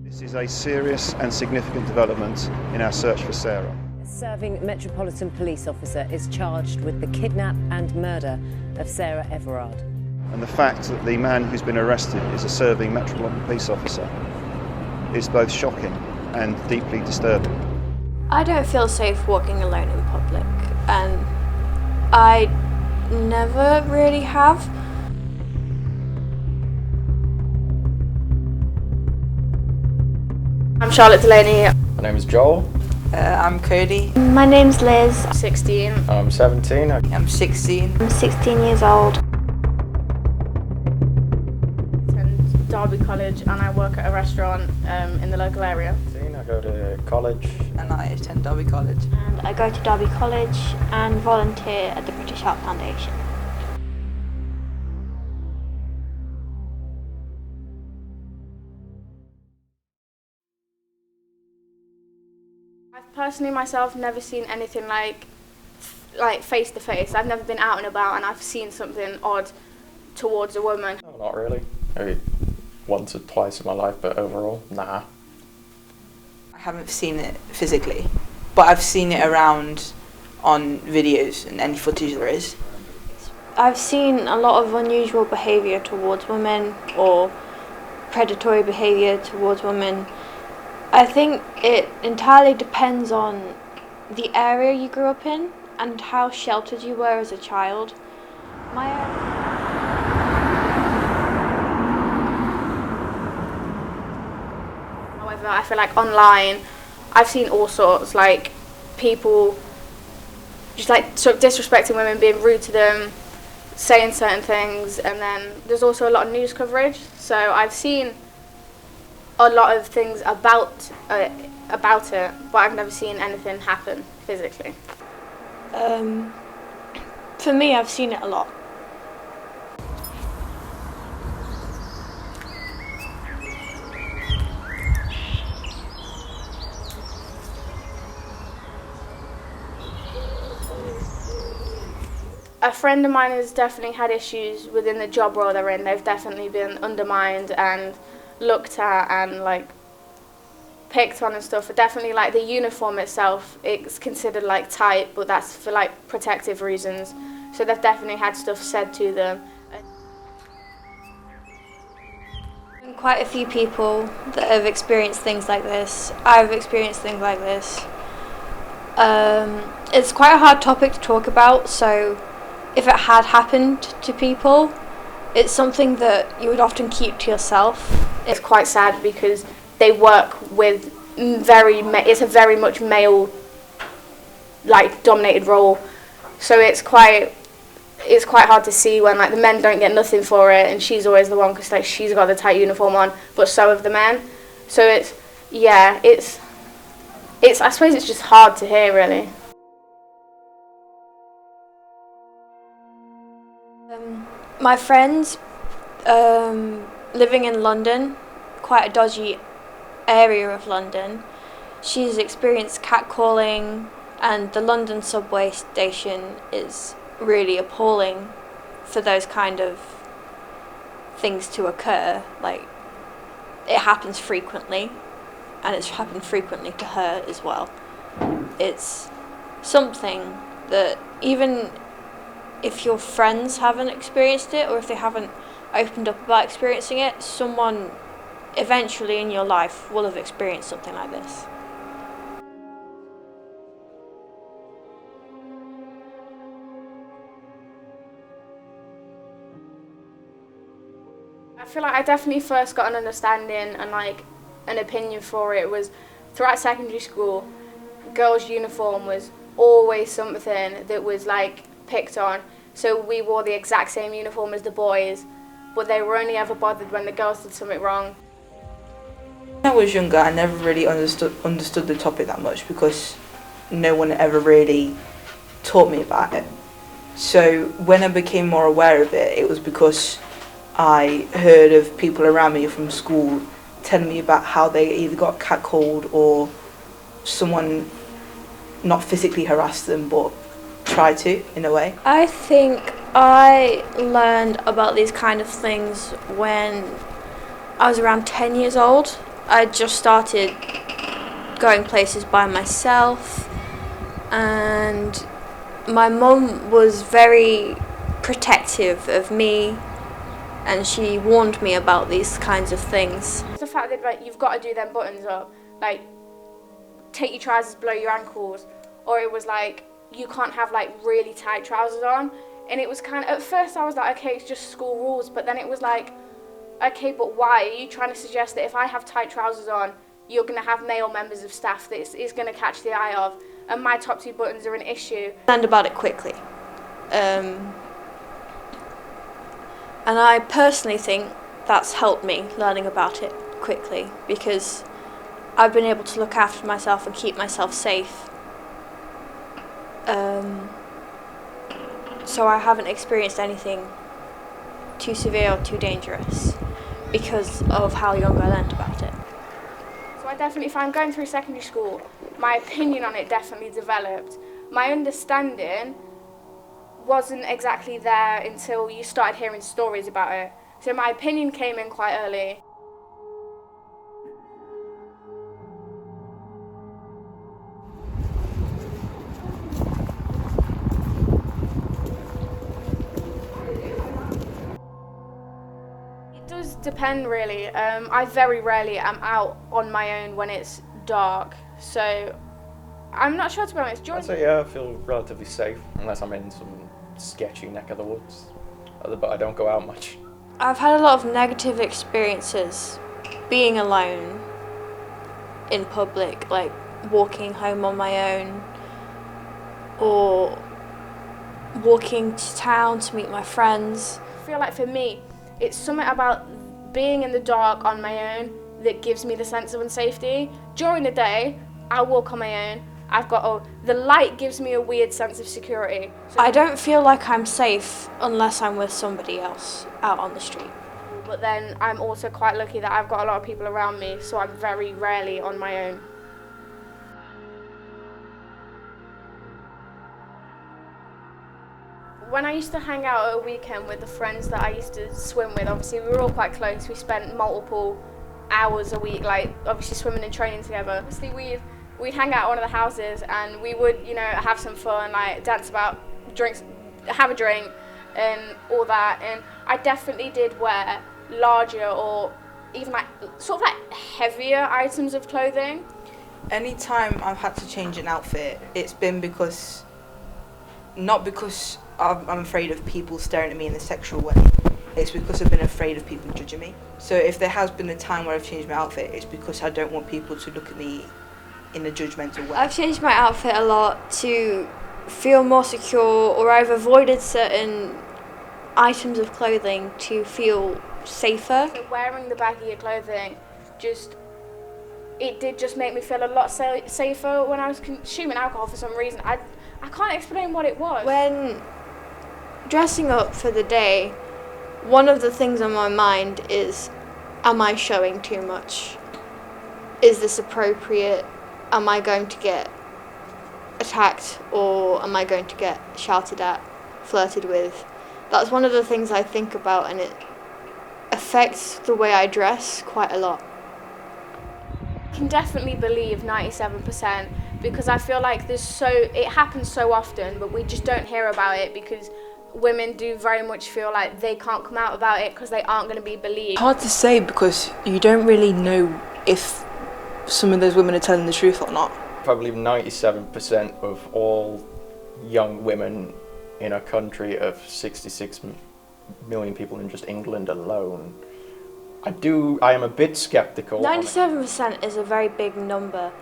This is a serious and significant development in our search for Sarah. A serving Metropolitan Police officer is charged with the kidnap and murder of Sarah Everard. And the fact that the man who's been arrested is a serving Metropolitan Police officer is both shocking and deeply disturbing. I don't feel safe walking alone in public, and I never really have. I'm Charlotte Delaney. My name is Joel. I'm Cody. My name's Liz. 16. I'm 17. I'm 16. I'm 16 years old. I attend Derby College and I work at a restaurant in the local area. I go to college. And I attend Derby College. And I go to Derby College and volunteer at the British Heart Foundation. I've personally myself never seen anything like face to face. I've never been out and about and I've seen something odd towards a woman. No, not really. Maybe once or twice in my life, but overall, nah. I haven't seen it physically, but I've seen it around on videos and any footage there is. I've seen a lot of unusual behaviour towards women or predatory behaviour towards women. I think it entirely depends on the area you grew up in and how sheltered you were as a child. However, I feel like online, I've seen all sorts, like people just like sort of disrespecting women, being rude to them, saying certain things, and then there's also a lot of news coverage. So I've seen a lot of things about it, but I've never seen anything happen physically. For me, I've seen it a lot. A friend of mine has definitely had issues within the job role they're in. They've definitely been undermined and looked at and like picked on and stuff. But definitely like the uniform itself, it's considered like tight, but that's for like protective reasons. So they've definitely had stuff said to them. Quite a few people that have experienced things like this. I've experienced things like this. It's quite a hard topic to talk about, so if it had happened to people, it's something that you would often keep to yourself. It's quite sad because they work with it's a very much male like dominated role, so it's quite hard to see when like the men don't get nothing for it and she's always the one because like she's got the tight uniform on, but so have the men. So it's I suppose it's just hard to hear really. My friends living in London, quite a dodgy area of London, she's experienced catcalling, and the London subway station is really appalling for those kind of things to occur. Like, it happens frequently, and it's happened frequently to her as well. It's something that even if your friends haven't experienced it, or if they haven't opened up about experiencing it, someone eventually in your life will have experienced something like this. I feel like I definitely first got an understanding and like an opinion for it was throughout secondary school. Girls' uniform was always something that was like picked on. So we wore the exact same uniform as the boys, but they were only ever bothered when the girls did something wrong. When I was younger, I never really understood the topic that much because no one ever really taught me about it. So when I became more aware of it, it was because I heard of people around me from school telling me about how they either got catcalled or someone not physically harassed them but tried to, in a way. I think I learned about these kind of things when I was around 10 years old. I just started going places by myself, and my mum was very protective of me, and she warned me about these kinds of things. The fact that like you've got to do them buttons up, like take your trousers below your ankles, or it was like you can't have like really tight trousers on, and it was kind of, at first I was like, okay, it's just school rules, but then it was like, okay, but why are you trying to suggest that if I have tight trousers on, you're going to have male members of staff that is going to catch the eye of, and my top 2 buttons are an issue? I learned about it quickly. And I personally think that's helped me learning about it quickly, because I've been able to look after myself and keep myself safe. So I haven't experienced anything too severe or too dangerous because of how young I learned about it. So I definitely find going through secondary school, my opinion on it definitely developed. My understanding wasn't exactly there until you started hearing stories about it. So my opinion came in quite early. It does depend really. I very rarely am out on my own when it's dark, so I'm not sure, to be honest. I'd say yeah, I feel relatively safe unless I'm in some sketchy neck of the woods, but I don't go out much. I've had a lot of negative experiences being alone in public, like walking home on my own or walking to town to meet my friends. I feel like for me, it's something about being in the dark on my own that gives me the sense of unsafety. During the day, I walk on my own. The light gives me a weird sense of security. So I don't feel like I'm safe unless I'm with somebody else out on the street. But then I'm also quite lucky that I've got a lot of people around me, so I'm very rarely on my own. When I used to hang out at a weekend with the friends that I used to swim with, obviously we were all quite close. We spent multiple hours a week, like obviously swimming and training together. Obviously we'd hang out at one of the houses and we would, have some fun, like dance about, drinks, have a drink and all that. And I definitely did wear larger or even like sort of like heavier items of clothing. Anytime I've had to change an outfit, it's been not because I'm afraid of people staring at me in a sexual way. It's because I've been afraid of people judging me. So if there has been a time where I've changed my outfit, it's because I don't want people to look at me in a judgmental way. I've changed my outfit a lot to feel more secure, or I've avoided certain items of clothing to feel safer. So wearing the baggier clothing it did just make me feel a lot safer when I was consuming alcohol for some reason. I can't explain what it was. When dressing up for the day, one of the things on my mind is, am I showing too much? Is this appropriate? Am I going to get attacked, or am I going to get shouted at, flirted with? That's one of the things I think about, and it affects the way I dress quite a lot. I can definitely believe 97% because I feel like it happens so often, but we just don't hear about it because women do very much feel like they can't come out about it because they aren't going to be believed. Hard to say because you don't really know if some of those women are telling the truth or not. I believe 97% of all young women in a country of 66 million people in just England alone. I am a bit skeptical. 97% is a very big number,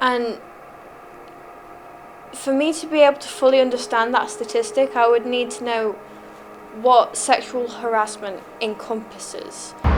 and for me to be able to fully understand that statistic, I would need to know what sexual harassment encompasses. I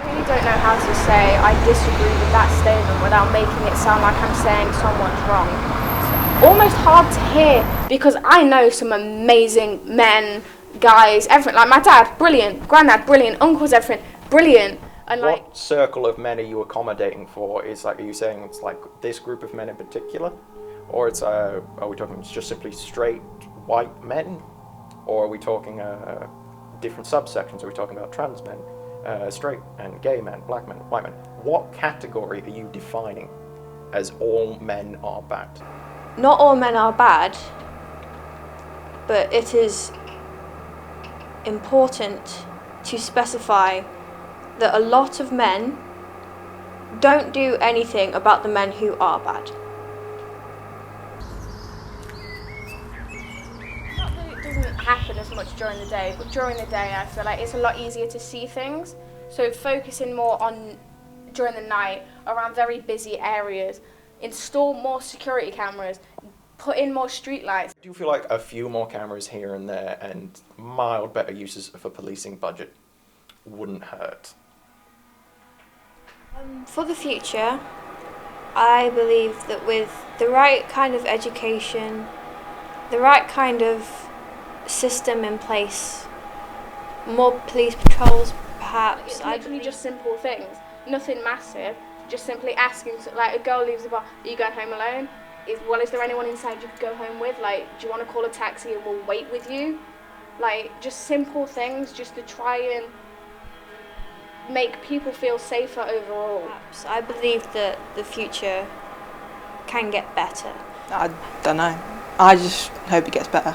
really don't know how to say I disagree with that statement without making it sound like I'm saying someone's wrong. It's almost hard to hear because I know some amazing men, guys, everything. Like my dad, brilliant. Granddad, brilliant. Uncles, everything, brilliant. And what circle of men are you accommodating for? Are you saying it's like this group of men in particular? Or are we talking just simply straight white men? Or are we talking different subsections? Are we talking about trans men, straight men, gay men, black men, white men? What category are you defining as all men are bad? Not all men are bad, but it is important to specify that a lot of men don't do anything about the men who are bad. Not that it doesn't happen as much during the day, but during the day I feel like it's a lot easier to see things. So focusing more on during the night around very busy areas, install more security cameras, put in more street lights. Do you feel like a few more cameras here and there and mild better uses of a policing budget wouldn't hurt? For the future, I believe that with the right kind of education, the right kind of system in place, more police patrols perhaps. It's literally just simple things, nothing massive, just simply asking, like a girl leaves the bar, are you going home alone? Is there anyone inside you could go home with? Like, do you want to call a taxi and we'll wait with you? Like, just simple things just to try and make people feel safer overall. Perhaps. I believe that the future can get better. I don't know. I just hope it gets better.